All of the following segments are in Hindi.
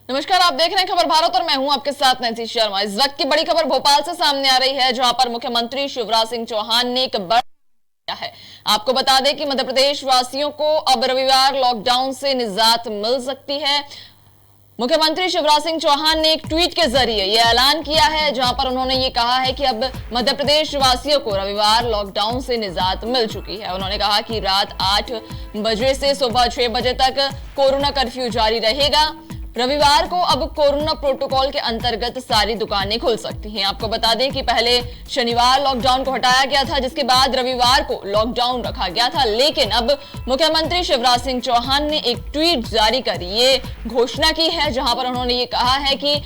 नमस्कार, आप देख रहे हैं खबर भारत और मैं हूं आपके साथ नैन्सी शर्मा। इस वक्त की बड़ी खबर भोपाल से सामने आ रही है, जहां पर मुख्यमंत्री शिवराज सिंह चौहान ने एक बड़ा किया है। आपको बता दें कि मध्य प्रदेश वासियों को अब रविवार लॉकडाउन से निजात मिल सकती है। मुख्यमंत्री शिवराज सिंह चौहान ने एक ट्वीट के जरिए यह ऐलान किया है, जहां पर उन्होंने ये कहा है कि अब मध्य प्रदेश वासियों को रविवार लॉकडाउन से निजात मिल चुकी है। उन्होंने कहा कि रात 8 बजे से सुबह 6 बजे तक कोरोना कर्फ्यू जारी रहेगा। रविवार को अब कोरोना प्रोटोकॉल के अंतर्गत सारी दुकानें खुल सकती हैं। आपको बता दें कि पहले शनिवार लॉकडाउन को हटाया गया था, जिसके बाद रविवार को लॉकडाउन रखा गया था, लेकिन अब मुख्यमंत्री शिवराज सिंह चौहान ने एक ट्वीट जारी कर ये घोषणा की है, जहां पर उन्होंने ये कहा है कि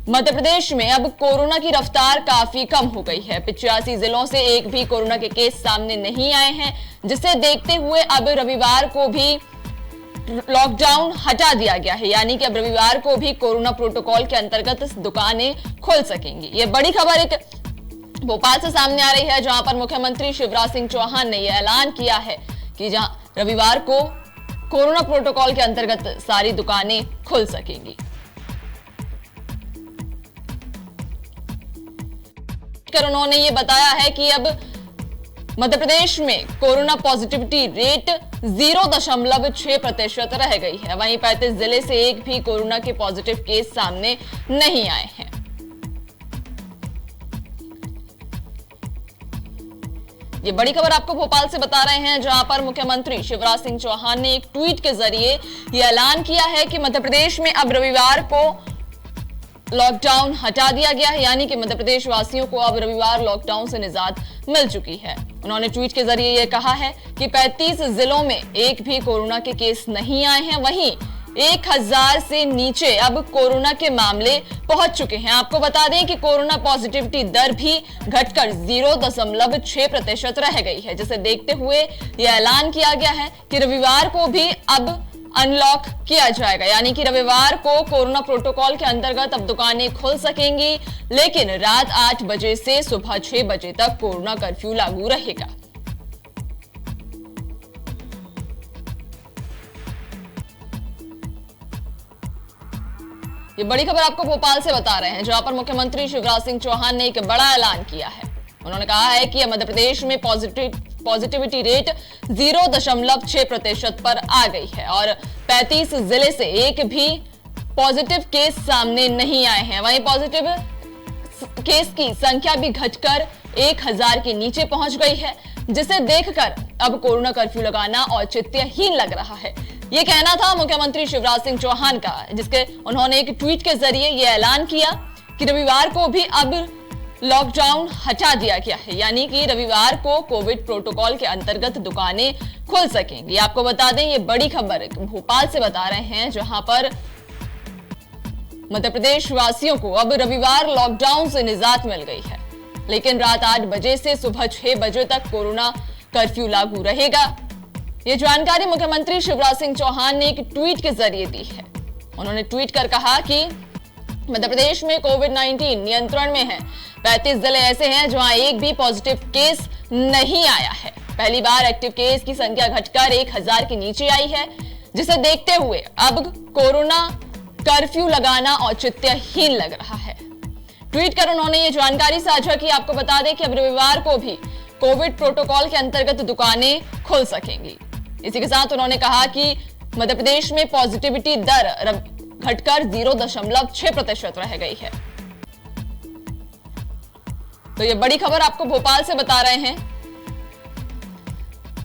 मध्य प्रदेश में अब कोरोना की रफ्तार काफी कम हो गई है। 85 जिलों से एक भी कोरोना के केस सामने नहीं आए हैं, जिसे देखते हुए अब रविवार को भी लॉकडाउन हटा दिया गया है, यानी कि अब रविवार को भी कोरोना प्रोटोकॉल के अंतर्गत दुकानें खुल सकेंगी। ये बड़ी खबर एक भोपाल से सामने आ रही है, जहां पर मुख्यमंत्री शिवराज सिंह चौहान ने यह ऐलान किया है कि जहां रविवार को कोरोना प्रोटोकॉल के अंतर्गत सारी दुकानें खुल सकेंगी। उन्होंने ये बताया है कि अब मध्य प्रदेश में कोरोना पॉजिटिविटी रेट 0.6% रह गई है। वहीं 35 जिले से एक भी कोरोना के पॉजिटिव केस सामने नहीं आए हैं। ये बड़ी खबर आपको भोपाल से बता रहे हैं, जहां पर मुख्यमंत्री शिवराज सिंह चौहान ने एक ट्वीट के जरिए यह ऐलान किया है कि मध्य प्रदेश में अब रविवार को लॉकडाउन हटा दिया गया है, यानी कि मध्य प्रदेश वासियों को अब रविवार लॉकडाउन से निजात मिल चुकी है। उन्होंने ट्वीट के जरिए यह कहा है कि 35 जिलों में एक भी कोरोना के केस नहीं आए हैं। वहीं 1000 से नीचे अब कोरोना के मामले पहुंच चुके हैं। आपको बता दें कि कोरोना पॉजिटिविटी दर भी घटकर 0.6% रह गई है, जिसे देखते हुए यह ऐलान किया गया है कि रविवार को भी अब अनलॉक किया जाएगा, यानी कि रविवार को कोरोना प्रोटोकॉल के अंतर्गत अब दुकानें खुल सकेंगी, लेकिन रात 8 बजे से सुबह 6 बजे तक कोरोना कर्फ्यू लागू रहेगा। ये बड़ी खबर आपको भोपाल से बता रहे हैं, जहां पर मुख्यमंत्री शिवराज सिंह चौहान ने एक बड़ा ऐलान किया है। उन्होंने कहा है कि मध्य प्रदेश में पॉजिटिविटी रेट 0.6% पर आ गई है और 35 जिले से एक भी पॉजिटिव केस सामने नहीं आए हैं। वहीं पॉजिटिव केस की संख्या भी घटकर 1000 के नीचे पहुंच गई है, जिसे देखकर अब कोरोना कर्फ्यू लगाना औचित्यहीन लग रहा है। ये कहना था मुख्यमंत्री शिवराज सिंह चौहान का, जिसके उन्होंने एक ट्वीट के जरिए यह ऐलान किया कि रविवार को भी अब लॉकडाउन हटा दिया गया है, यानी कि रविवार को कोविड प्रोटोकॉल के अंतर्गत दुकानें खुल सकेंगी। आपको बता दें, ये बड़ी खबर भोपाल से बता रहे हैं, जहां पर मध्य प्रदेश वासियों को अब रविवार लॉकडाउन से निजात मिल गई है, लेकिन रात 8 बजे से सुबह 6 बजे तक कोरोना कर्फ्यू लागू रहेगा। ये जानकारी मुख्यमंत्री शिवराज सिंह चौहान ने एक ट्वीट के जरिए दी है। उन्होंने ट्वीट कर कहा कि मध्य प्रदेश में कोविड-19 नियंत्रण में है। 35 जिले ऐसे हैं जहां एक भी पॉजिटिव केस नहीं आया है। पहली बार एक्टिव केस की संख्या घटकर 1000 के नीचे आई है, जिसे देखते हुए अब कोरोना कर्फ्यू लगाना औचित्यहीन लग रहा है। ट्वीट कर उन्होंने ये जानकारी साझा की। आपको बता दें कि अब रविवार को भी कोविड प्रोटोकॉल के अंतर्गत दुकानें खुल सकेंगी। इसी के साथ उन्होंने कहा कि मध्य प्रदेश में पॉजिटिविटी दर घटकर 0.6% रह गई है। तो ये बड़ी खबर आपको भोपाल से बता रहे हैं,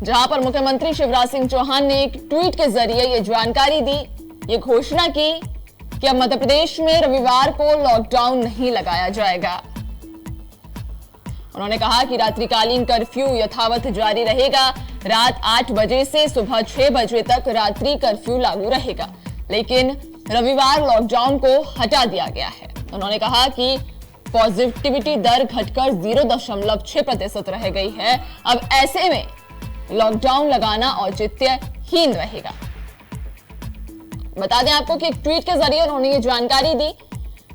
जहां पर मुख्यमंत्री शिवराज सिंह चौहान ने एक ट्वीट के जरिए ये जानकारी दी, ये घोषणा की कि अब मध्य प्रदेश में रविवार को लॉकडाउन नहीं लगाया जाएगा। उन्होंने कहा कि रात्रिकालीन कर्फ्यू यथावत जारी रहेगा। रात 8 बजे से सुबह 6 बजे तक रात्रि कर्फ्यू लागू रहेगा, लेकिन रविवार लॉकडाउन को हटा दिया गया है। उन्होंने कहा कि पॉजिटिविटी दर घटकर 0.6% रह गई है। अब ऐसे में लॉकडाउन लगाना औचित्यहीन रहेगा। बता दें आपको कि एक ट्वीट के जरिए उन्होंने ये जानकारी दी।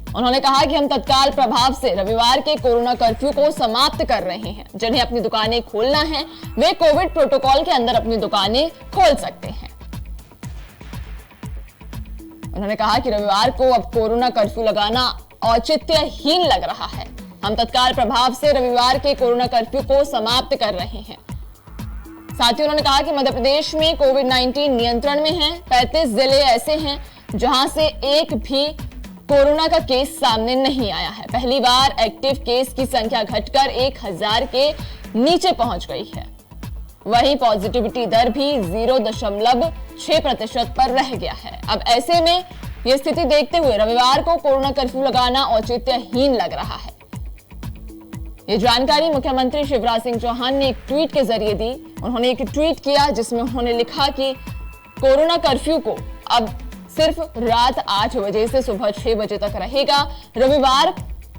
उन्होंने कहा कि हम तत्काल प्रभाव से रविवार के कोरोना कर्फ्यू को समाप्त कर रहे हैं। जिन्हें अपनी दुकानें खोलना है, वे कोविड प्रोटोकॉल के अंदर अपनी दुकानें खोल सकते हैं। उन्होंने कहा कि रविवार को अब कोरोना कर्फ्यू लगाना औचित्यहीन लग रहा है। हम तत्काल प्रभाव से रविवार के कोरोना कर्फ्यू को समाप्त कर रहे हैं। साथ ही उन्होंने कहा कि मध्य प्रदेश में कोविड-19 नियंत्रण में है। 35 जिले ऐसे हैं जहां से एक भी कोरोना का केस सामने नहीं आया है। पहली बार एक्टिव केस की संख्या घटकर 1000 के नीचे पहुंच गई है। वहीं पॉजिटिविटी दर भी 0.6% पर रह गया है। अब ऐसे में यह स्थिति देखते हुए रविवार को कोरोना कर्फ्यू लगाना औचित्यहीन लग रहा है। ये जानकारी मुख्यमंत्री शिवराज सिंह चौहान ने एक ट्वीट के जरिए दी। उन्होंने एक ट्वीट किया जिसमें उन्होंने लिखा कि कोरोना कर्फ्यू को अब सिर्फ रात 8 बजे से सुबह 6 बजे तक रहेगा। रविवार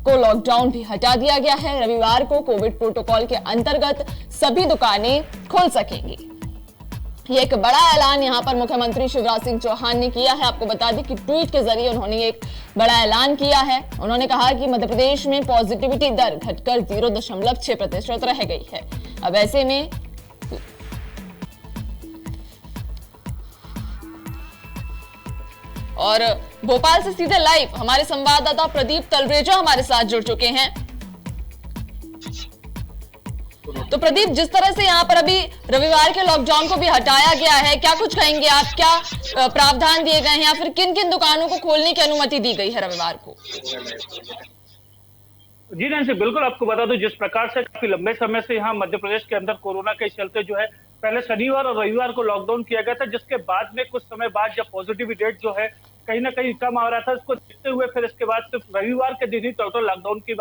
को लॉकडाउन भी हटा दिया गया है। रविवार को कोविड प्रोटोकॉल के अंतर्गत सभी दुकानें खुल सकेंगी। ये एक बड़ा ऐलान यहां पर मुख्यमंत्री शिवराज सिंह चौहान ने किया है। आपको बता दें कि ट्वीट के जरिए उन्होंने एक बड़ा ऐलान किया है। उन्होंने कहा कि मध्य प्रदेश में पॉजिटिविटी दर घटकर 0.6% रह गई है। अब ऐसे में और भोपाल से सीधे लाइव हमारे संवाददाता प्रदीप तलरेजा हमारे साथ जुड़ चुके हैं। तो प्रदीप, जिस तरह से यहाँ पर अभी रविवार के लॉकडाउन को भी हटाया गया है, क्या कुछ कहेंगे आप? क्या प्रावधान दिए गए हैं या फिर किन किन दुकानों को खोलने की अनुमति दी गई है रविवार को? जी नैन्सी, बिल्कुल आपको बता दूं, जिस प्रकार से काफी लंबे समय से यहाँ मध्य प्रदेश के अंदर कोरोना के चलते जो है पहले शनिवार और रविवार को लॉकडाउन किया गया था, जिसके बाद में कुछ समय बाद जब पॉजिटिविटी रेट जो है कहीं ना कहीं कम आ रहा था, उसको देखते हुए फिर इसके बाद सिर्फ रविवार के दिन ही टोटल लॉकडाउन की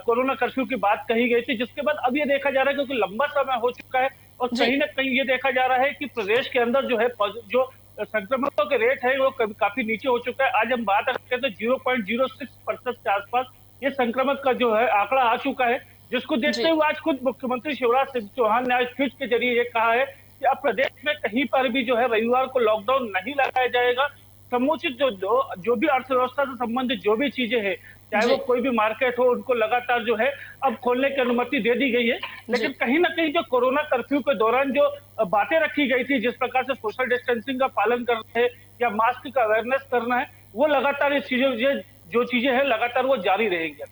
कोरोना कर्फ्यू की बात कही गई थी। जिसके बाद अब ये देखा जा रहा है क्योंकि लंबा समय हो चुका है और कहीं ना कहीं ये देखा जा रहा है कि प्रदेश के अंदर जो है जो संक्रमितों के रेट है वो काफी नीचे हो चुका है। आज हम बात करते हैं तो 0.06% के आसपास ये संक्रमण का जो है आंकड़ा आ चुका है, जिसको देखते हुए आज खुद मुख्यमंत्री शिवराज सिंह चौहान ने आज ट्वीट के जरिए ये कहा है कि अब प्रदेश में कहीं पर भी जो है रविवार को लॉकडाउन नहीं लगाया जाएगा। समुचित जो भी अर्थव्यवस्था से संबंधित जो भी चीजें हैं, चाहे वो कोई भी मार्केट हो, उनको लगातार जो है अब खोलने की अनुमति दे दी गई है। लेकिन कहीं ना कहीं जो कोरोना कर्फ्यू के दौरान जो बातें रखी गई थी, जिस प्रकार से सोशल डिस्टेंसिंग का पालन करना है या मास्क का अवेयरनेस करना है, वो लगातार इस चीजों जो चीजें हैं लगातार वो जारी रहेंगी।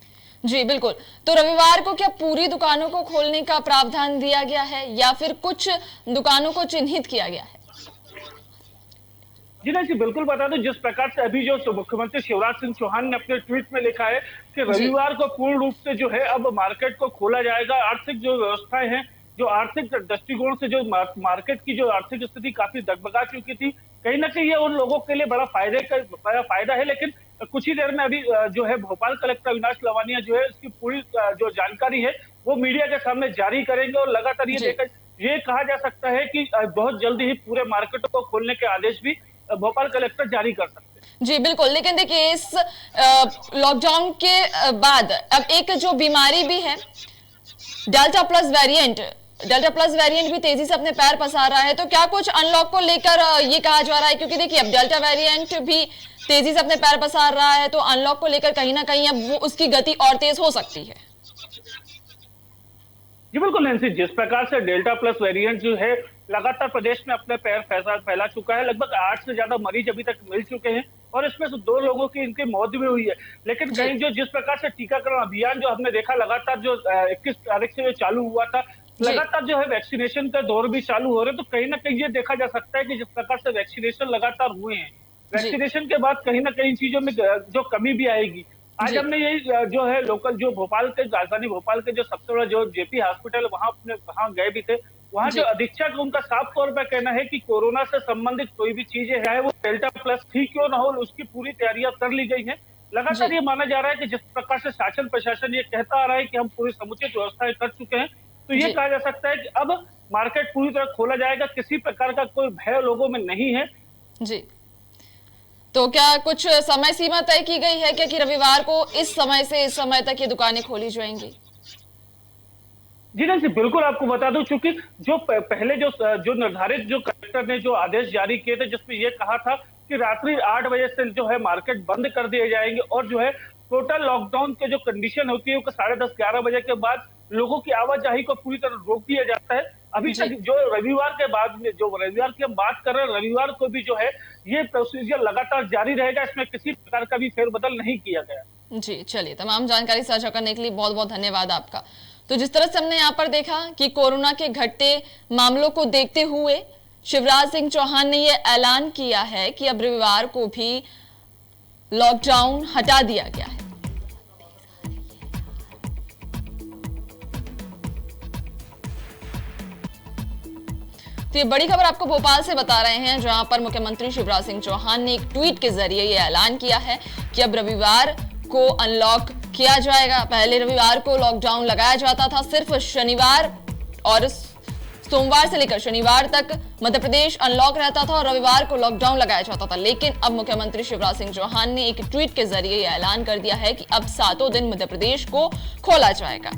जी बिल्कुल। तो रविवार को क्या पूरी दुकानों को खोलने का प्रावधान दिया गया है या फिर कुछ दुकानों को चिन्हित किया गया है? जी नहीं, बिल्कुल बता दो, जिस प्रकार से अभी जो मुख्यमंत्री शिवराज सिंह चौहान ने अपने ट्वीट में लिखा है कि रविवार को पूर्ण रूप से जो है अब मार्केट को खोला जाएगा। आर्थिक जो व्यवस्थाएं हैं, जो आर्थिक दृष्टिकोण से जो मार्केट की जो आर्थिक स्थिति काफी दगदगा चुकी थी, कहीं ना कहीं ये उन लोगों के लिए बड़ा फायदा है। लेकिन कुछ ही देर में अभी जो है भोपाल कलेक्टर अविनाश लवानिया जो है इसकी पूरी जो जानकारी है वो मीडिया के सामने जारी करेंगे और लगातार ये कहा जा सकता है कि बहुत जल्दी ही पूरे मार्केटों को खोलने के आदेश भी भोपाल कलेक्टर जारी कर सकते हैं। जी बिल्कुल। लेकिन देखिए, इस लॉकडाउन के बाद अब एक जो बीमारी भी है डेल्टा प्लस वेरिएंट भी तेजी से अपने पैर पसार रहा है। तो क्या कुछ अनलॉक को लेकर ये कहा जा रहा है? क्योंकि देखिए अब डेल्टा वेरिएंट भी तेजी से अपने पैर पसार रहा है, तो अनलॉक को लेकर कहीं ना कहीं अब वो उसकी गति और तेज हो सकती है। जी बिल्कुल नैन्सी, जिस प्रकार से डेल्टा प्लस वेरिएंट जो है लगातार प्रदेश में अपने पैर फैला चुका है, लगभग 8 से ज्यादा मरीज अभी तक मिल चुके हैं और इसमें से 2 लोगों की इनकी मौत भी हुई है। लेकिन कहीं जो जिस प्रकार से टीकाकरण अभियान जो हमने देखा लगातार जो 21 तारीख से जो चालू हुआ था, लगातार जो है वैक्सीनेशन का दौर भी चालू हो रहे, तो कहीं ना कहीं ये देखा जा सकता है कि जिस प्रकार से वैक्सीनेशन लगातार हुए हैं, वैक्सीनेशन के बाद कहीं ना कहीं चीजों में जो कमी भी आएगी। आज हमने यही जो है लोकल जो भोपाल के राजधानी भोपाल के जो सबसे बड़ा जो जेपी हॉस्पिटल वहां गए भी थे, वहां जो अधीक्षक उनका साफ तौर पर कहना है कि कोरोना से संबंधित कोई भी चीजें है वो डेल्टा प्लस थी क्यों ना हो, उसकी पूरी तैयारियां कर ली गई है। लगातार ये माना जा रहा है कि जिस प्रकार से शासन प्रशासन ये कहता आ रहा है कि हम पूरी समुचित व्यवस्थाएं कर चुके हैं, तो ये कहा जा सकता है कि अब मार्केट पूरी तरह खोला जाएगा, किसी प्रकार का कोई भय लोगों में नहीं है। जी, तो क्या कुछ समय सीमा तय की गई है कि रविवार को इस समय से इस समय तक ये दुकानें खोली जाएंगी? जी नहीं, बिल्कुल आपको बता दूं, चूंकि जो पहले जो निर्धारित जो कलेक्टर ने जो आदेश जारी किए थे, जिसमें ये कहा था कि रात्रि 8 बजे से जो है मार्केट बंद कर दिए जाएंगे और जो है टोटल लॉकडाउन के जो कंडीशन होती है वो 10:30-11 बजे के बाद लोगों की आवाजाही को पूरी तरह रोक दिया जाता है। अभी तक जो रविवार के बाद में, जो रविवार की हम बात कर रहे हैं, रविवार को भी जो है ये प्रोसीजर लगातार जारी रहेगा, इसमें किसी प्रकार का भी फेरबदल नहीं किया गया। जी, चलिए, तमाम जानकारी साझा करने के लिए बहुत बहुत धन्यवाद आपका। तो जिस तरह से हमने यहाँ पर देखा कि कोरोना के घटते मामलों को देखते हुए शिवराज सिंह चौहान ने यह ऐलान किया है कि अब रविवार को भी लॉकडाउन हटा दिया गया है। तो ये बड़ी खबर आपको भोपाल से बता रहे हैं, जहां पर मुख्यमंत्री शिवराज सिंह चौहान ने एक ट्वीट के जरिए ये ऐलान किया है कि अब रविवार को अनलॉक किया जाएगा। पहले रविवार को लॉकडाउन लगाया जाता था, सिर्फ शनिवार और सोमवार से लेकर शनिवार तक मध्य प्रदेश अनलॉक रहता था और रविवार को लॉकडाउन लगाया जाता था। लेकिन अब मुख्यमंत्री शिवराज सिंह चौहान ने एक ट्वीट के जरिए यह ऐलान कर दिया है कि अब 7 दिन मध्य प्रदेश को खोला जाएगा।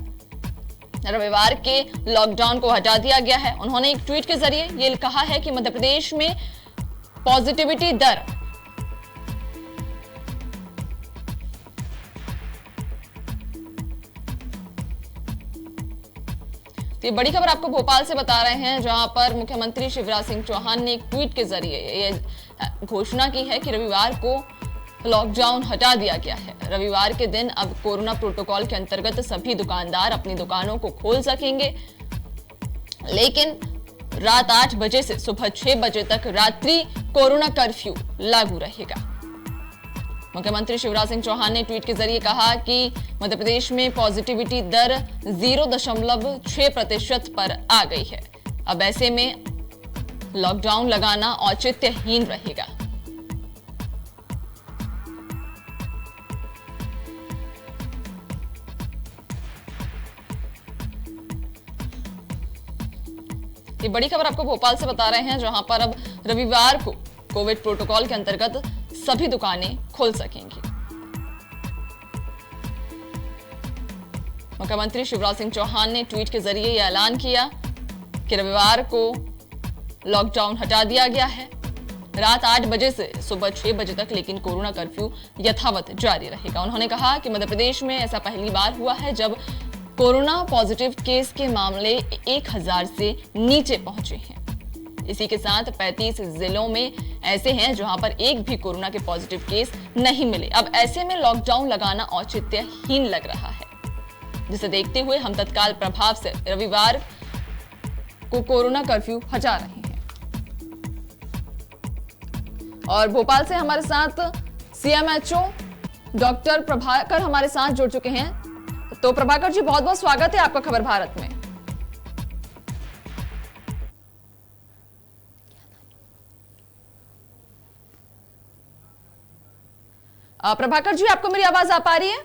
रविवार के लॉकडाउन को हटा दिया गया है। उन्होंने एक ट्वीट के जरिए ये कहा है कि मध्य प्रदेश में पॉजिटिविटी दर ये बड़ी खबर आपको भोपाल से बता रहे हैं, जहां पर मुख्यमंत्री शिवराज सिंह चौहान ने एक ट्वीट के जरिए ये घोषणा की है कि रविवार को लॉकडाउन हटा दिया गया है। रविवार के दिन अब कोरोना प्रोटोकॉल के अंतर्गत सभी दुकानदार अपनी दुकानों को खोल सकेंगे, लेकिन रात 8 बजे से सुबह 6 बजे तक रात्रि कोरोना कर्फ्यू लागू रहेगा। मुख्यमंत्री शिवराज सिंह चौहान ने ट्वीट के जरिए कहा कि मध्य प्रदेश में पॉजिटिविटी दर 0.6% पर आ गई है। अब ऐसे में लॉकडाउन लगाना औचित्यहीन रहेगा। ये बड़ी खबर आपको भोपाल से बता रहे हैं, जहां पर अब रविवार को कोविड प्रोटोकॉल के अंतर्गत सभी दुकानें खोल सकेंगी। मुख्यमंत्री शिवराज सिंह चौहान ने ट्वीट के जरिए यह ऐलान किया कि रविवार को लॉकडाउन हटा दिया गया है, रात 8 बजे से सुबह 6 बजे तक, लेकिन कोरोना कर्फ्यू यथावत जारी रहेगा। उन्होंने कहा कि मध्य प्रदेश में ऐसा पहली बार हुआ है जब कोरोना पॉजिटिव केस के मामले 1000 से नीचे पहुंचे हैं। इसी के साथ 35 जिलों में ऐसे हैं जहां पर एक भी कोरोना के पॉजिटिव केस नहीं मिले। अब ऐसे में लॉकडाउन लगाना औचित्यहीन लग रहा है, जिसे देखते हुए हम तत्काल प्रभाव से रविवार को कोरोना कर्फ्यू हटा रहे हैं। और भोपाल से हमारे साथ सीएमएचओ डॉक्टर प्रभाकर हमारे साथ जुड़ चुके हैं। तो प्रभाकर जी, बहुत बहुत स्वागत है आपका खबर भारत में। प्रभाकर जी, आपको मेरी आवाज आ पा रही है?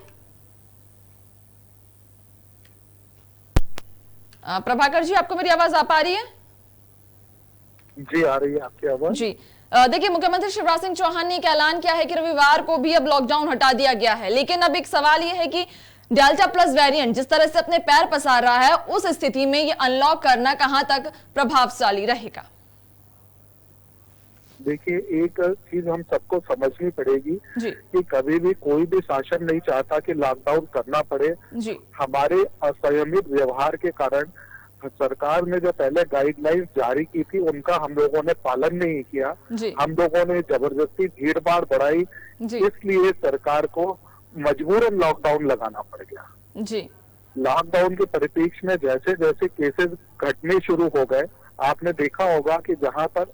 प्रभाकर जी, आपको मेरी आवाज आ पा रही है? जी, आ रही है आपकी आवाज। जी, देखिए, मुख्यमंत्री शिवराज सिंह चौहान ने एक ऐलान किया है कि रविवार को भी अब लॉकडाउन हटा दिया गया है, लेकिन अब एक सवाल यह है कि डेल्टा प्लस वेरिएंट जिस तरह से अपने पैर पसार रहा है, उस स्थिति में ये अनलॉक करना कहां तक प्रभावशाली रहेगा? देखिए, एक चीज हम सबको समझनी पड़ेगी जी। कि कभी भी कोई भी शासन नहीं चाहता कि लॉकडाउन करना पड़े। जी। हमारे असंयमित व्यवहार के कारण सरकार ने जो पहले गाइडलाइंस जारी की थी उनका हम लोगों ने पालन नहीं किया। जी। हम लोगों ने जबरदस्ती भीड़ भाड़ बढ़ाई, इसलिए सरकार को मजबूरन लॉकडाउन लगाना पड़ गया। जी। लॉकडाउन के परिप्रेक्ष्य में जैसे जैसे केसेस घटने शुरू हो गए, आपने देखा होगा कि जहां पर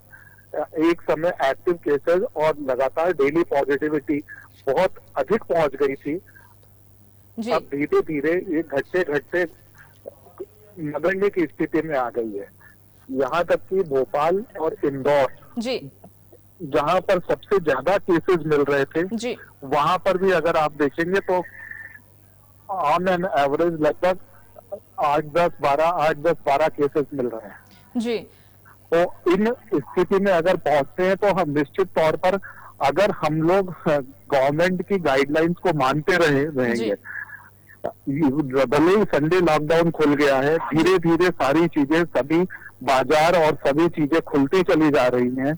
एक समय एक्टिव केसेस और लगातार डेली पॉजिटिविटी बहुत अधिक पहुंच गई थी, अब धीरे धीरे ये घटते घटते नगण्य की स्थिति में आ गई है। यहाँ तक कि भोपाल और इंदौर, जहां पर सबसे ज्यादा केसेस मिल रहे थे, वहां पर भी अगर आप देखेंगे तो ऑन एन एवरेज लगभग 8-10-12 केसेस मिल रहे हैं। जी। तो इन स्थिति में अगर पहुंचते हैं तो हम निश्चित तौर पर, अगर हम लोग गवर्नमेंट की गाइडलाइंस को मानते रहेंगे, भले ही संडे लॉकडाउन खुल गया है, धीरे धीरे सारी चीजें, सभी बाजार और सभी चीजें खुलती चली जा रही हैं।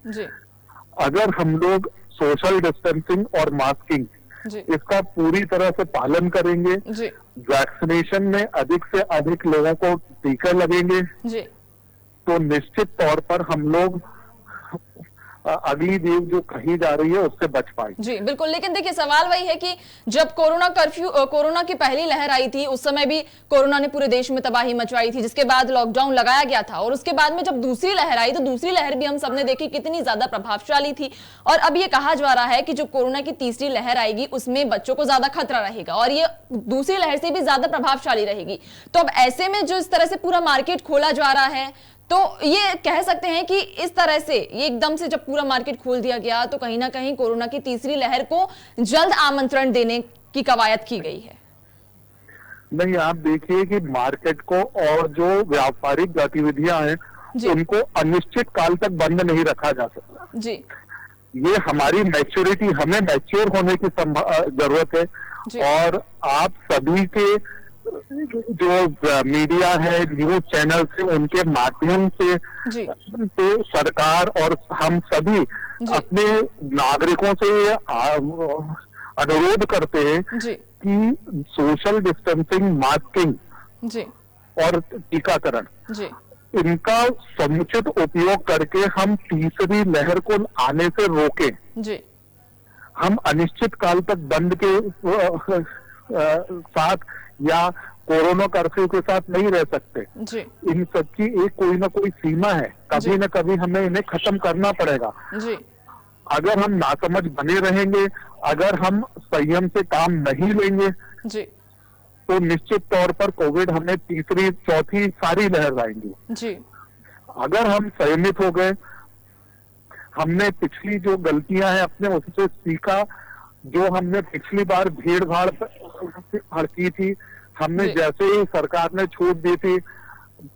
अगर हम लोग सोशल डिस्टेंसिंग और मास्किंग जी। इसका पूरी तरह से पालन करेंगे, जी। वैक्सीनेशन में अधिक से अधिक लोगों को टीका लगेंगे, जी। तो निश्चित तौर पर हम लोग अगली वेव जो कही जा रही है उससे बच पाएंगे। जी बिल्कुल, लेकिन देखिए सवाल वही है कि जब कोरोना की पहली लहर आई थी, उस समय भी कोरोना ने पूरे देश में तबाही मचवाई थी, जिसके बाद लॉकडाउन लगाया गया था, और उसके बाद में जब दूसरी लहर आई तो दूसरी लहर भी हम सबने देखी कितनी ज्यादा प्रभावशाली थी। और अब ये कहा जा रहा है कि जो कोरोना की तीसरी लहर आएगी उसमें बच्चों को ज्यादा खतरा रहेगा और ये दूसरी लहर से भी ज्यादा प्रभावशाली रहेगी। तो अब ऐसे में जो इस तरह से पूरा मार्केट खोला जा रहा है, तो ये कह सकते हैं कि इस तरह से ये एकदम से जब पूरा मार्केट खोल दिया गया तो कहीं ना कहीं कोरोना की तीसरी लहर को जल्द आमंत्रण देने की कवायद की गई है। नहीं, आप देखिए कि मार्केट को और जो व्यापारिक गतिविधियां हैं उनको अनिश्चित काल तक बंद नहीं रखा जा सकता जी। ये हमारी मैच्योरिटी, हमें मैच्योर होने की जरूरत है। और आप सभी के जो मीडिया है, न्यूज चैनल से, उनके माध्यम से तो सरकार और हम सभी अपने नागरिकों से अनुरोध करते हैं कि सोशल डिस्टेंसिंग, मास्किंग और टीकाकरण, इनका समुचित उपयोग करके हम तीसरी लहर को आने से रोकें। हम अनिश्चित काल तक बंद के साथ या कोरोना कर्फ्यू के साथ नहीं रह सकते। इन सबकी एक कोई ना कोई सीमा है, कभी ना कभी हमें इन्हें खत्म करना पड़ेगा। अगर हम नासमझ बने रहेंगे, अगर हम संयम से काम नहीं लेंगे तो निश्चित तौर पर कोविड हमें तीसरी चौथी सारी लहर आएंगी। अगर हम संयमित हो गए, हमने पिछली जो गलतियां हैं अपने उससे सीखा, जो हमने पिछली बार भीड़ भाड़ की थी, हमने जैसे ही सरकार ने छूट दी थी,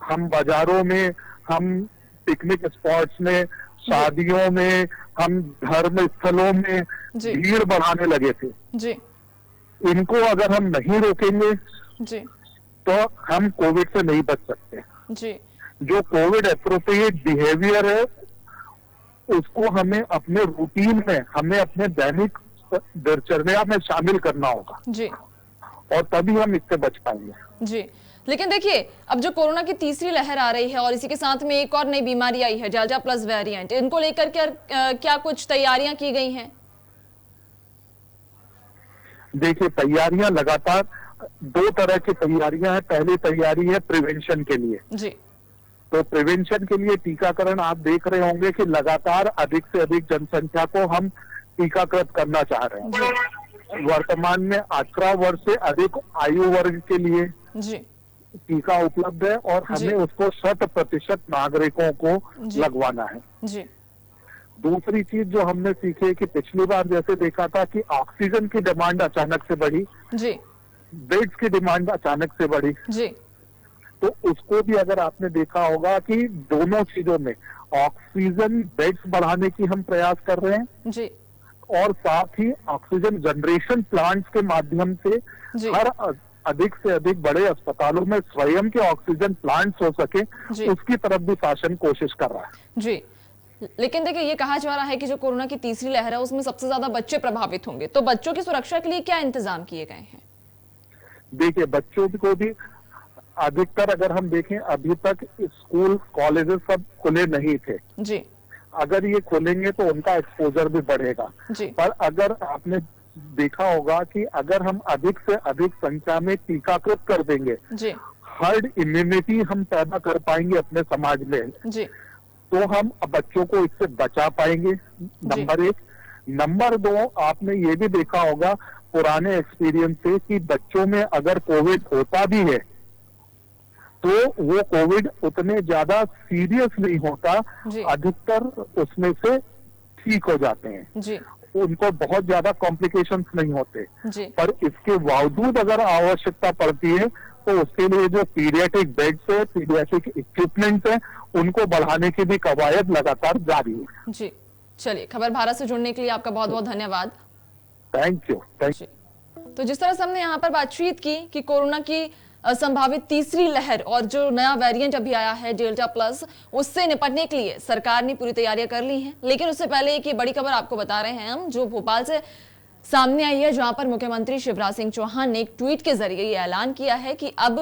हम बाजारों में, हम पिकनिक स्पॉट्स में, शादियों में, हम धर्म स्थलों में भीड़ बढ़ाने लगे थे। इनको अगर हम नहीं रोकेंगे तो हम कोविड से नहीं बच सकते। जो कोविड एप्रोप्रिएट बिहेवियर है उसको हमें अपने रूटीन में, हमें अपने दैनिक दिनचर्या में शामिल करना होगा और तभी हम इससे बच पाएंगे। लेकिन देखिए अब जो कोरोना की तीसरी लहर आ रही है और इसी के साथ में एक और नई बीमारी आई है, डेल्टा प्लस वेरिएंट, इनको लेकर क्या कुछ तैयारियां की गई हैं? देखिए, तैयारियां लगातार दो तरह की तैयारियां हैं। पहली तैयारी है प्रिवेंशन के लिए। तो प्रिवेंशन के लिए टीकाकरण, आप देख रहे होंगे कि लगातार अधिक से अधिक जनसंख्या को हम टीकाकृत करना चाह रहे हैं। वर्तमान में 18 वर्ष से अधिक आयु वर्ग के लिए टीका उपलब्ध है और हमें उसको 100% नागरिकों को लगवाना है। दूसरी चीज जो हमने सीखी है कि पिछली बार जैसे देखा था कि ऑक्सीजन की डिमांड अचानक से बढ़ी, बेड्स की डिमांड अचानक से बढ़ी, तो उसको भी अगर आपने देखा होगा कि दोनों चीजों में ऑक्सीजन बेड्स बढ़ाने की हम प्रयास कर रहे हैं और साथ ही ऑक्सीजन जनरेशन प्लांट्स के माध्यम से हर अधिक से अधिक बड़े अस्पतालों में स्वयं के ऑक्सीजन प्लांट्स हो सके, उसकी तरफ भी शासन कोशिश कर रहा है। लेकिन देखिए ये कहा जा रहा है कि जो कोरोना की तीसरी लहर है उसमें सबसे ज्यादा बच्चे प्रभावित होंगे, तो बच्चों की सुरक्षा के लिए क्या इंतजाम किए गए हैं? देखिए, बच्चों को भी अधिकतर अगर हम देखें, अभी तक स्कूल कॉलेजेस सब खुले नहीं थे। अगर ये खोलेंगे तो उनका एक्सपोजर भी बढ़ेगा। पर अगर आपने देखा होगा कि अगर हम अधिक से अधिक संख्या में टीकाकृत कर देंगे, हर्ड इम्यूनिटी हम पैदा कर पाएंगे अपने समाज में, तो हम बच्चों को इससे बचा पाएंगे, नंबर 1। नंबर 2, आपने ये भी देखा होगा पुराने एक्सपीरियंस से कि बच्चों में अगर कोविड होता भी है तो वो कोविड उतने ज्यादा सीरियस नहीं होता, अधिकतर उसमें से ठीक हो जाते हैं, उनको बहुत ज्यादा कॉम्प्लिकेशंस नहीं होते। पर इसके बावजूद अगर आवश्यकता पड़ती है तो उसके लिए जो पीडियाट्रिक बेड्स है, पीडियाट्रिक इक्विपमेंट्स है, उनको बढ़ाने की भी कवायद लगातार जारी है। चलिए, खबर भारत से जुड़ने के लिए आपका बहुत बहुत धन्यवाद। Thank you. तो जिस तरह से हमने यहाँ पर बातचीत की कि कोरोना की संभावित तीसरी लहर और जो नया वेरिएंट अभी आया है डेल्टा प्लस, उससे निपटने के लिए सरकार ने पूरी तैयारियां कर ली हैं। लेकिन उससे पहले एक ये बड़ी खबर आपको बता रहे हैं हम, जो भोपाल से सामने आई है, जहां पर मुख्यमंत्री शिवराज सिंह चौहान ने एक ट्वीट के जरिए ये ऐलान किया है कि अब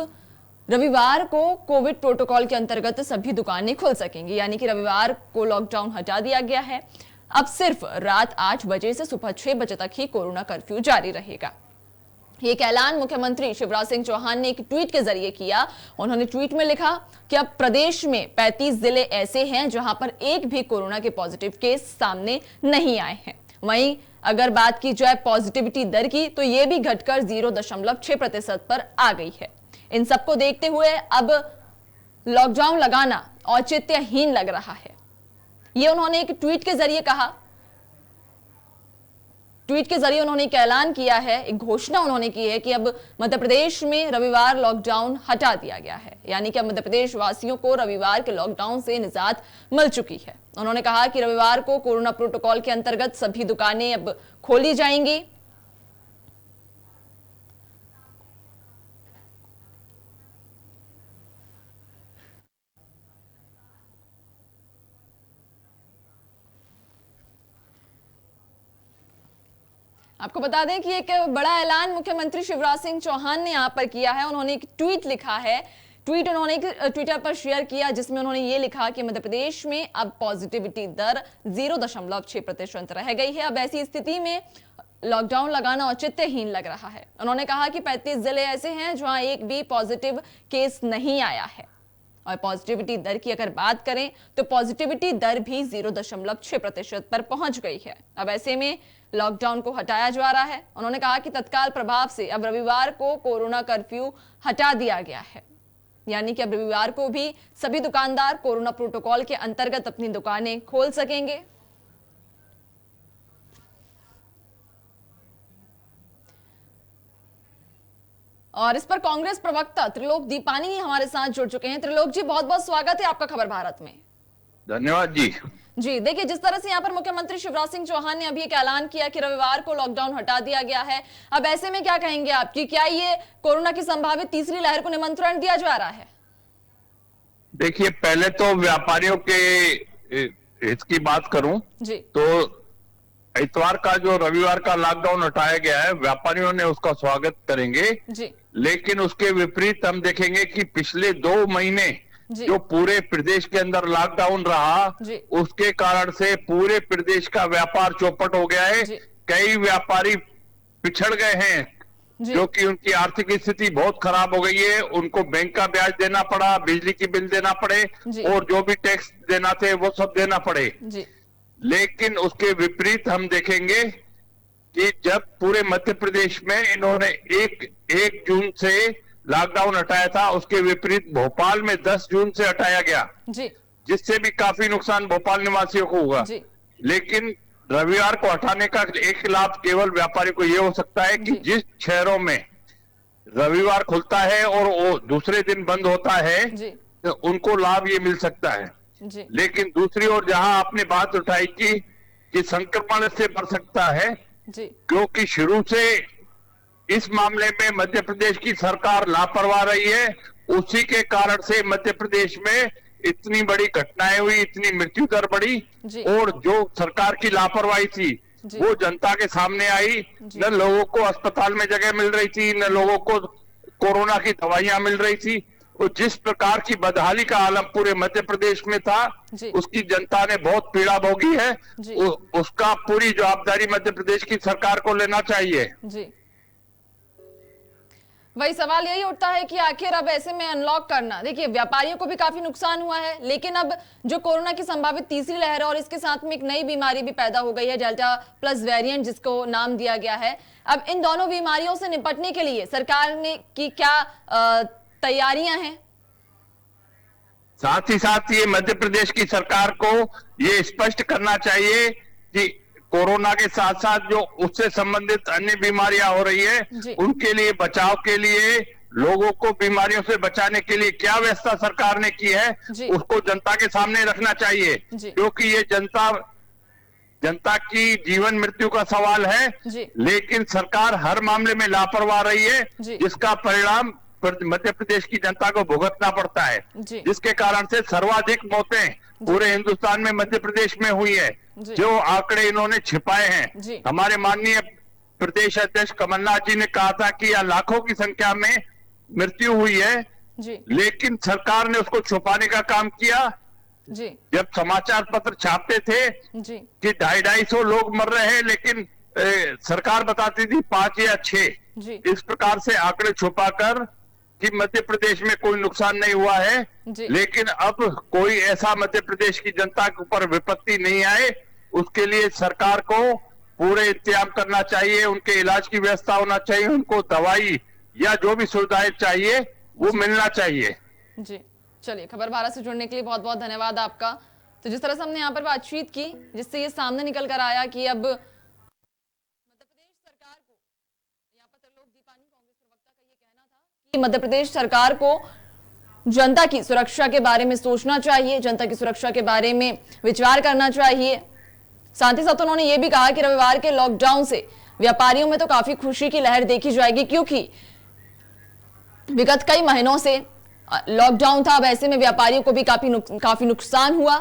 रविवार को कोविड प्रोटोकॉल के अंतर्गत सभी दुकानें खुल सकेंगी। यानी कि रविवार को लॉकडाउन हटा दिया गया है। अब सिर्फ रात 8 बजे से सुबह 6 बजे तक ही कोरोना कर्फ्यू जारी रहेगा। ये ऐलान मुख्यमंत्री शिवराज सिंह चौहान ने एक ट्वीट के जरिए किया। उन्होंने ट्वीट में लिखा कि अब प्रदेश में 35 जिले ऐसे हैं जहां पर एक भी कोरोना के पॉजिटिव केस सामने नहीं आए हैं। वहीं अगर बात की जाए पॉजिटिविटी दर की, तो ये भी घटकर 0.6% पर आ गई है। इन सबको देखते हुए अब लॉकडाउन लगाना औचित्यहीन लग रहा है। ये उन्होंने एक ट्वीट के जरिए कहा। ट्वीट के जरिए उन्होंने एक ऐलान किया है, एक घोषणा उन्होंने की है कि अब मध्य प्रदेश में रविवार लॉकडाउन हटा दिया गया है। यानी कि अब मध्य प्रदेश वासियों को रविवार के लॉकडाउन से निजात मिल चुकी है। उन्होंने कहा कि रविवार को कोरोना प्रोटोकॉल के अंतर्गत सभी दुकानें अब खोली जाएंगी। आपको बता दें कि एक बड़ा ऐलान मुख्यमंत्री शिवराज सिंह चौहान ने यहां पर किया है। उन्होंने एक ट्वीट लिखा है, ट्वीट उन्होंने ट्विटर पर शेयर किया, जिसमें उन्होंने ये लिखा कि मध्य प्रदेश में अब पॉजिटिविटी दर 0.6% रह गई है। अब ऐसी स्थिति में लॉकडाउन लगाना औचित्यहीन लग रहा है। उन्होंने कहा कि 35 जिले ऐसे हैं जहां एक भी पॉजिटिव केस नहीं आया है। और पॉजिटिविटी दर की अगर बात करें तो पॉजिटिविटी दर भी 0.6% पर पहुंच गई है। अब ऐसे में लॉकडाउन को हटाया जा रहा है। उन्होंने कहा कि तत्काल प्रभाव से अब रविवार को कोरोना कर्फ्यू हटा दिया गया है। यानी कि अब रविवार को भी सभी दुकानदार कोरोना प्रोटोकॉल के अंतर्गत अपनी दुकानें खोल सकेंगे। और इस पर कांग्रेस प्रवक्ता त्रिलोक दीपानी हमारे साथ जुड़ चुके हैं। त्रिलोक जी, बहुत बहुत स्वागत है आपका खबर भारत में। धन्यवाद जी। जी देखिए, जिस तरह से यहाँ पर मुख्यमंत्री शिवराज सिंह चौहान ने अभी एक ऐलान किया कि रविवार को लॉकडाउन हटा दिया गया है, अब ऐसे में क्या कहेंगे आप कि क्या ये कोरोना की संभावित तीसरी लहर को निमंत्रण दिया जा रहा है? देखिए, पहले तो व्यापारियों के हित की बात करूं जी, तो इतवार का जो रविवार का लॉकडाउन हटाया गया है, व्यापारियों ने उसका स्वागत करेंगे जी, लेकिन उसके विपरीत हम देखेंगे कि पिछले 2 महीने जी, जो पूरे प्रदेश के अंदर लॉकडाउन रहा, जी, उसके कारण से पूरे प्रदेश का व्यापार चौपट हो गया है। जी, कई व्यापारी पिछड़ गए हैं जी, क्योंकि उनकी आर्थिक स्थिति बहुत खराब हो गई है। उनको बैंक का ब्याज देना पड़ा, बिजली की बिल देना पड़े जी, और जो भी टैक्स देना थे वो सब देना पड़े। जी, लेकिन उसके विपरीत हम देखेंगे कि जब पूरे मध्य प्रदेश में इन्होंने 1 जून से लॉकडाउन हटाया था, उसके विपरीत भोपाल में 10 जून से हटाया गया, जी, जिससे भी काफी नुकसान भोपाल निवासियों को हुआ। जी, लेकिन रविवार को हटाने का एक लाभ केवल व्यापारी को यह हो सकता है कि जी, जिस शहरों में रविवार खुलता है और वो दूसरे दिन बंद होता है, जी, तो उनको लाभ ये मिल सकता है। जी, लेकिन दूसरी ओर जहां आपने बात उठाई कि संक्रमण से बढ़ सकता है, जी, क्योंकि शुरू से इस मामले में मध्य प्रदेश की सरकार लापरवाह रही है, उसी के कारण से मध्य प्रदेश में इतनी बड़ी घटनाएं हुई, इतनी मृत्यु दर बढ़ी जी, और जो सरकार की लापरवाही थी जी, वो जनता के सामने आई। जी, न लोगों को अस्पताल में जगह मिल रही थी, न लोगों को कोरोना की दवाइयां मिल रही थी। और जिस प्रकार की बदहाली का आलम पूरे मध्य प्रदेश में था, जी, उसकी जनता ने बहुत पीड़ा भोगी है। जी, उसका पूरी जवाबदारी मध्य प्रदेश की सरकार को लेना चाहिए। जी। वही सवाल यही उठता है कि आखिर अब ऐसे में अनलॉक करना, देखिए व्यापारियों को भी काफी नुकसान हुआ है, लेकिन अब जो कोरोना की संभावित तीसरी लहर है और इसके साथ में एक नई बीमारी भी पैदा हो गई है, डेल्टा प्लस वेरिएंट जिसको नाम दिया गया है। अब इन दोनों बीमारियों से निपटने के लिए सरकार ने की क्या तैयारियां हैं? साथ ही साथ ये मध्य प्रदेश की सरकार को ये स्पष्ट करना चाहिए कि कोरोना के साथ साथ जो उससे संबंधित अन्य बीमारियां हो रही है, जी, उनके लिए बचाव के लिए, लोगों को बीमारियों से बचाने के लिए क्या व्यवस्था सरकार ने की है, जी, उसको जनता के सामने रखना चाहिए। जी, क्योंकि ये जनता की जीवन मृत्यु का सवाल है। जी, लेकिन सरकार हर मामले में लापरवाह रही है, जी, जिसका परिणाम मध्य प्रदेश की जनता को भुगतना पड़ता है, जी, जिसके कारण से सर्वाधिक मौतें पूरे हिंदुस्तान में मध्य प्रदेश में हुई है। जी, जो आंकड़े इन्होंने छिपाए हैं, जी, हमारे माननीय प्रदेश अध्यक्ष कमलनाथ जी ने कहा था कि यह लाखों की संख्या में मृत्यु हुई है, जी लेकिन सरकार ने उसको छुपाने का काम किया। जी जब समाचार पत्र छापते थे जी कि 250 लोग मर रहे हैं, लेकिन सरकार बताती थी 5 या 6। जी इस प्रकार से आंकड़े छुपाकर कि मध्य प्रदेश में कोई नुकसान नहीं हुआ है, जी लेकिन अब कोई ऐसा मध्य प्रदेश की जनता के ऊपर विपत्ति नहीं आए, उसके लिए सरकार को पूरे इंतजाम करना चाहिए, उनके इलाज की व्यवस्था होना चाहिए, उनको दवाई या जो भी सुविधाएं चाहिए वो मिलना चाहिए। जी चलिए, खबर भारत से जुड़ने के लिए बहुत बहुत धन्यवाद आपका। तो जिस तरह से हमने यहाँ पर बातचीत की, जिससे ये सामने निकल कर आया कि अब मध्य प्रदेश सरकार को, यहाँ पर त्रिलोक दीपानी कांग्रेस प्रवक्ता का ये कहना था कि मध्य प्रदेश सरकार को जनता की सुरक्षा के बारे में सोचना चाहिए, जनता की सुरक्षा के बारे में विचार करना चाहिए। साथ ही साथ उन्होंने ये भी कहा कि रविवार के लॉकडाउन से व्यापारियों में तो काफी खुशी की लहर देखी जाएगी, क्योंकि विगत कई महीनों से लॉकडाउन था। अब ऐसे में व्यापारियों को भी काफी नुकसान हुआ।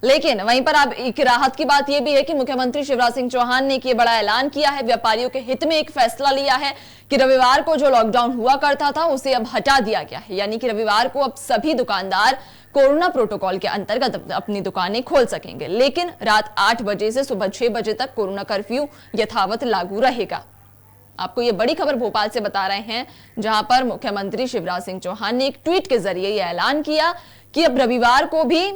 लेकिन वहीं पर अब एक राहत की बात यह भी है कि मुख्यमंत्री शिवराज सिंह चौहान ने ये बड़ा ऐलान किया है, व्यापारियों के हित में एक फैसला लिया है कि रविवार को जो लॉकडाउन हुआ करता था उसे अब हटा दिया गया है। यानी कि रविवार को अब सभी दुकानदार कोरोना प्रोटोकॉल के अंतर्गत अपनी दुकानें खोल सकेंगे, लेकिन रात 8 बजे से सुबह 6 बजे तक कोरोना कर्फ्यू यथावत लागू रहेगा। आपको ये बड़ी खबर भोपाल से बता रहे हैं, जहां पर मुख्यमंत्री शिवराज सिंह चौहान ने एक ट्वीट के जरिए यह ऐलान किया कि अब रविवार को भी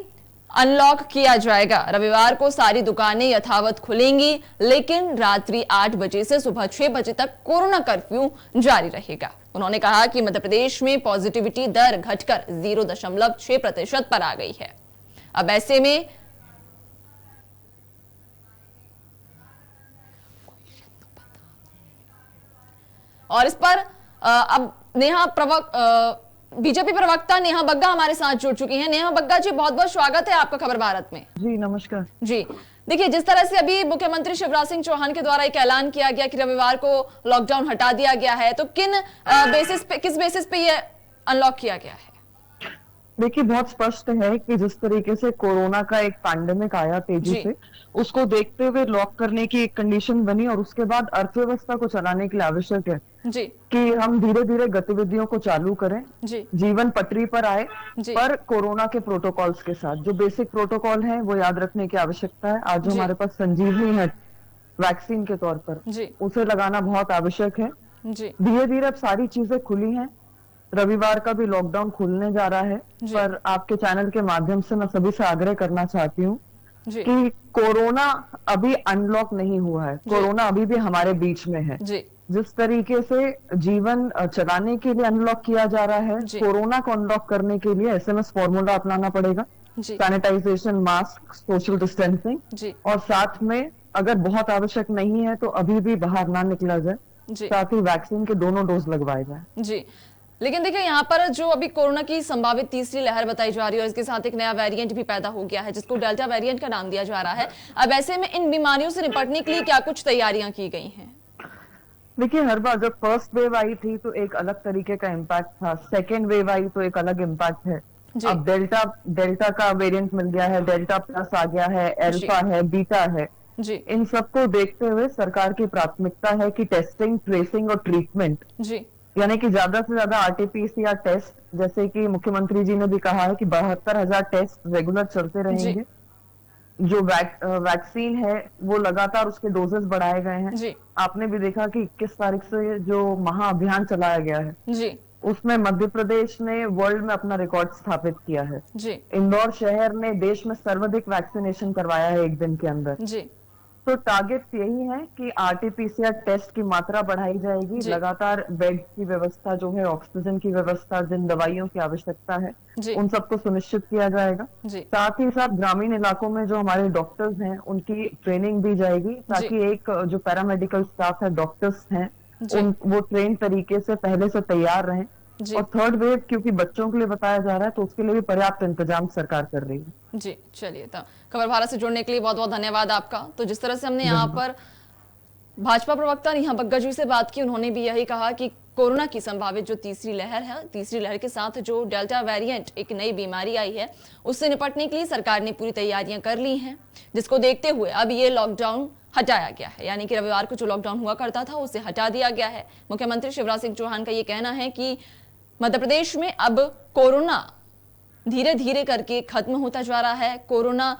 अनलॉक किया जाएगा। रविवार को सारी दुकानें यथावत खुलेंगी, लेकिन रात्रि 8 बजे से सुबह 6 बजे तक कोरोना कर्फ्यू जारी रहेगा। उन्होंने कहा कि मध्य प्रदेश में पॉजिटिविटी दर घटकर 0.6% पर आ गई है। अब ऐसे में और इस पर अब बीजेपी प्रवक्ता नेहा बग्गा हमारे साथ जुड़ चुकी हैं। नेहा बग्गा जी, बहुत बहुत स्वागत है आपका खबर भारत में। जी नमस्कार जी, देखिए, जिस तरह से अभी मुख्यमंत्री शिवराज सिंह चौहान के द्वारा एक ऐलान किया गया कि रविवार को लॉकडाउन हटा दिया गया है, तो किस बेसिस पे ये अनलॉक किया गया है? देखिए, बहुत स्पष्ट है कि जिस तरीके से कोरोना का एक पैंडेमिक आया तेजी से, उसको देखते हुए लॉक करने की एक कंडीशन बनी और उसके बाद अर्थव्यवस्था को चलाने के लिए आवश्यक है जी कि हम धीरे धीरे गतिविधियों को चालू करें, जी जीवन पटरी पर आए, जी पर कोरोना के प्रोटोकॉल्स के साथ। जो बेसिक प्रोटोकॉल है वो याद रखने की आवश्यकता है। आज जो जी हमारे पास संजीवनी है वैक्सीन के तौर पर, जी उसे लगाना बहुत आवश्यक है। जी धीरे धीरे अब सारी चीजें खुली हैं, रविवार का भी लॉकडाउन खुलने जा रहा है, पर आपके चैनल के माध्यम से मैं सभी से आग्रह करना चाहती हूँ कि कोरोना अभी अनलॉक नहीं हुआ है, कोरोना अभी भी हमारे बीच में है। जी जिस तरीके से जीवन चलाने के लिए अनलॉक किया जा रहा है, कोरोना को अनलॉक करने के लिए SMS फॉर्मूला अपनाना पड़ेगा, सैनिटाइजेशन, मास्क, सोशल डिस्टेंसिंग, और साथ में अगर बहुत आवश्यक नहीं है तो अभी भी बाहर ना निकला जाए, साथ ही वैक्सीन के दोनों डोज लगवाए जाए। जी, लेकिन देखिए, यहाँ पर जो अभी कोरोना की संभावित तीसरी लहर बताई जा रही है और इसके साथ एक नया वेरिएंट भी पैदा हो गया है, जिसको डेल्टा वेरिएंट का नाम दिया जा रहा है। अब ऐसे में इन बीमारियों से निपटने के लिए क्या कुछ तैयारियां की गई हैं? देखिए, हर बार जब फर्स्ट वेव आई थी तो एक अलग तरीके का इम्पैक्ट था, सेकेंड वेव आई तो एक अलग इम्पैक्ट है। अब डेल्टा का वेरिएंट मिल गया है, डेल्टा प्लस आ गया है, अल्फा है, बीटा है। इन सबको देखते हुए सरकार की प्राथमिकता है कि टेस्टिंग, ट्रेसिंग और ट्रीटमेंट, यानी कि ज्यादा से ज्यादा RT-PCR टेस्ट, जैसे कि मुख्यमंत्री जी ने भी कहा है कि 72,000 टेस्ट रेगुलर चलते रहेंगे। जो वैक्सीन है वो लगातार उसके डोजेस बढ़ाए गए हैं। आपने भी देखा कि 21 तारीख से जो महाअभियान चलाया गया है, उसमें मध्य प्रदेश ने वर्ल्ड में अपना रिकॉर्ड स्थापित किया है। इंदौर शहर ने देश में सर्वाधिक वैक्सीनेशन करवाया है एक दिन के अंदर। तो टारगेट यही है कि RT-PCR टेस्ट की मात्रा बढ़ाई जाएगी, लगातार बेड की व्यवस्था जो है, ऑक्सीजन की व्यवस्था, जिन दवाइयों की आवश्यकता है उन सबको सुनिश्चित किया जाएगा। साथ ही साथ ग्रामीण इलाकों में जो हमारे डॉक्टर्स हैं उनकी ट्रेनिंग दी जाएगी, ताकि एक जो पैरामेडिकल स्टाफ है, डॉक्टर्स हैं, वो ट्रेन तरीके से पहले से तैयार रहें। और थर्ड वेव क्योंकि बच्चों के लिए बताया जा रहा है तो उसके लिए भी पर्याप्त इंतजाम सरकार कर रही है। जी, चलिए, तो खबर भारत से जुड़ने के लिए बहुत बहुत धन्यवाद आपका। तो जिस तरह से हमने यहाँ पर भाजपा प्रवक्ता नेहा बग्गा जी से बात की, उन्होंने भी यही कहा कि कोरोना की संभावित जो तीसरी लहर है, तीसरी लहर के साथ जो डेल्टा वेरिएंट एक नई बीमारी आई है, उससे निपटने के लिए सरकार ने पूरी तैयारियां कर ली हैं, जिसको देखते हुए अब ये लॉकडाउन हटाया गया है। यानी कि रविवार को जो लॉकडाउन हुआ करता था उसे हटा दिया गया है। मुख्यमंत्री शिवराज सिंह चौहान का ये कहना है कि मध्य प्रदेश में अब कोरोना धीरे धीरे करके खत्म होता जा रहा है। कोरोना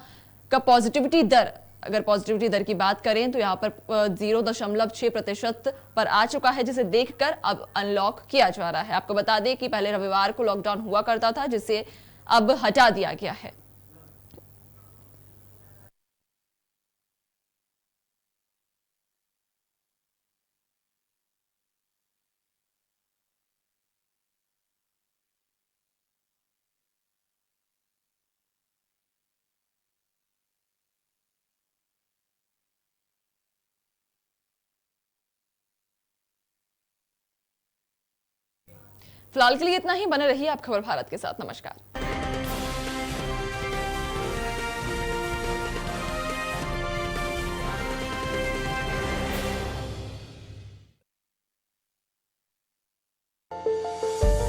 का पॉजिटिविटी दर, अगर पॉजिटिविटी दर की बात करें तो यहाँ पर 0.6% पर आ चुका है, जिसे देखकर अब अनलॉक किया जा रहा है। आपको बता दें कि पहले रविवार को लॉकडाउन हुआ करता था, जिसे अब हटा दिया गया है। फिलहाल के लिए इतना ही। बने रहिए आप खबर भारत के साथ। नमस्कार।